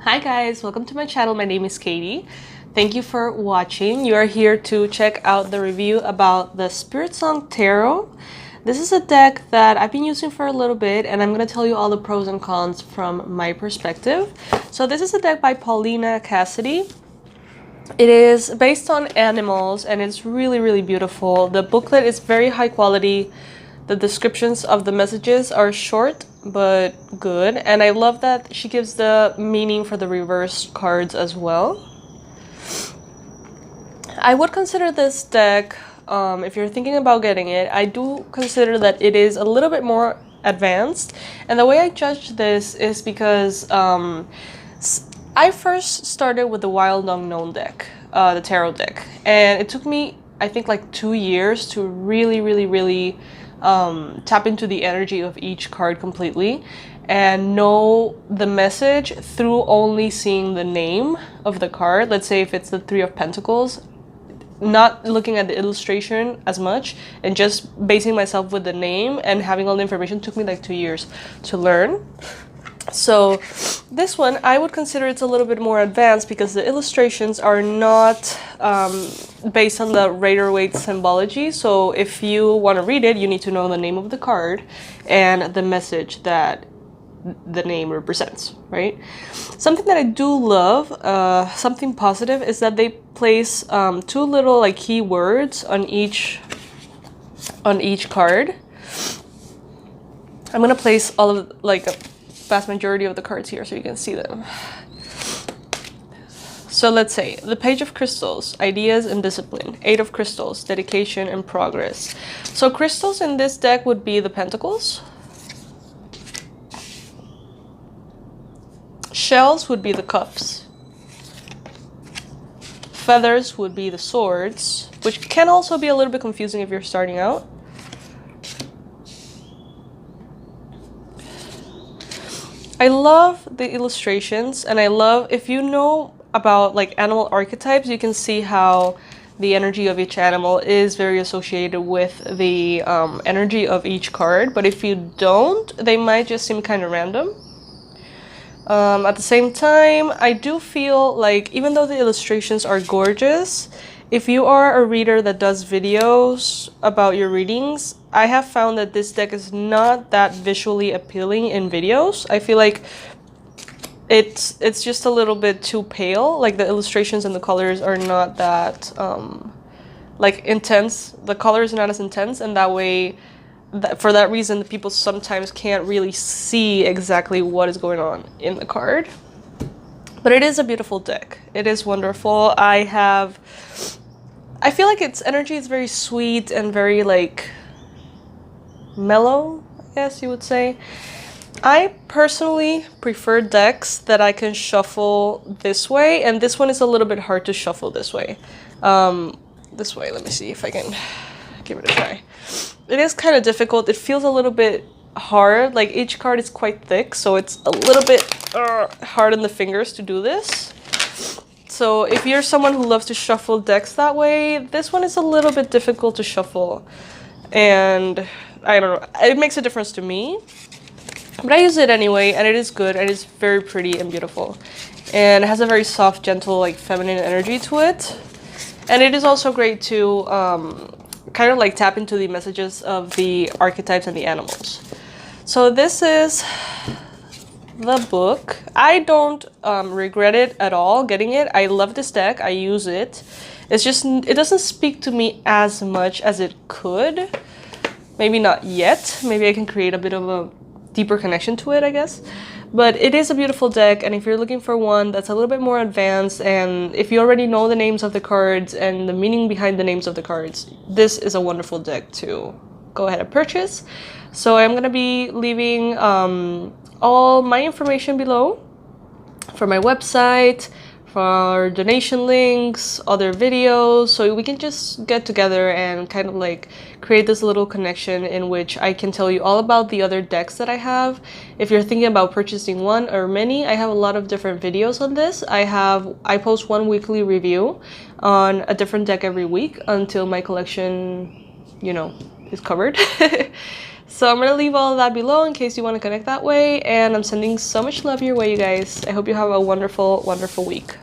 Hi guys, welcome to my channel. My name is Katie. Thank you for watching. You are here to check out the review about the Spirit Song Tarot. This is a deck that I've been using for a little bit, and I'm going to tell you all the pros and cons from my perspective. So this is a deck by Paulina Cassidy. It is based on animals and it's really beautiful. The booklet is very high quality. The descriptions of the messages are short but good, and I love that she gives the meaning for the reverse cards as well. I would consider this deck, if you're thinking about getting it, I do consider that it is a little bit more advanced, and the way I judge this is because I first started with the Wild Unknown deck, the tarot deck, and it took me, I think, like 2 years to really tap into the energy of each card completely and know the message through only seeing the name of the card. Let's say if it's the Three of Pentacles, not looking at the illustration as much and just basing myself with the name and having all the information took me like 2 years to learn. So this one, I would consider it's a little bit more advanced because the illustrations are not based on the Rider-Waite symbology. So if you want to read it, you need to know the name of the card and the message that the name represents, right? Something that I do love, something positive, is that they place two little like keywords on each card. I'm gonna place all of like a vast majority of the cards here so you can see them. So let's say the Page of Crystals, ideas and discipline. Eight of Crystals, dedication and progress. So crystals in this deck would be the Pentacles. Shells would be the Cups. Feathers would be the Swords, which can also be a little bit confusing if you're starting out. I love the illustrations, and I love, if you know about like animal archetypes, you can see how the energy of each animal is very associated with the energy of each card. But if you don't, they might just seem kind of random. At the same time, I do feel like even though the illustrations are gorgeous, if you are a reader that does videos about your readings, I have found that this deck is not that visually appealing in videos. I feel like it's just a little bit too pale. Like the illustrations and the colors are not that like intense. The color is not as intense, and that way, for that reason, the people sometimes can't really see exactly what is going on in the card. But it is a beautiful deck. It is wonderful. I feel like its energy is very sweet and very like mellow, I guess you would say. I personally prefer decks that I can shuffle this way, and this one is a little bit hard to shuffle this way. This way, let me see if I can give it a try. It is kind of difficult. It feels a little bit hard. Like each card is quite thick, so it's a little bit hard on the fingers to do this. So if you're someone who loves to shuffle decks that way, this one is a little bit difficult to shuffle. And I don't know, it makes a difference to me. But I use it anyway, and it is good, and it's very pretty and beautiful. And it has a very soft, gentle, like feminine energy to it. And it is also great to kind of like tap into the messages of the archetypes and the animals. So this is the book. I don't regret it at all getting it. I love this deck. I use it. It's just, it doesn't speak to me as much as it could. Maybe not yet. Maybe I can create a bit of a deeper connection to it, I guess. But it is a beautiful deck, and if you're looking for one that's a little bit more advanced, and if you already know the names of the cards and the meaning behind the names of the cards, this is a wonderful deck to go ahead and purchase. So I'm going to be leaving all my information below for my website, for donation links, other videos, so we can just get together and kind of like create this little connection in which I can tell you all about the other decks that I have. If you're thinking about purchasing one or many, I have a lot of different videos on this. I post one weekly review on a different deck every week until my collection, you know, is covered. So I'm gonna leave all of that below in case you want to connect that way, and I'm sending so much love your way, you guys. I hope you have a wonderful, wonderful week.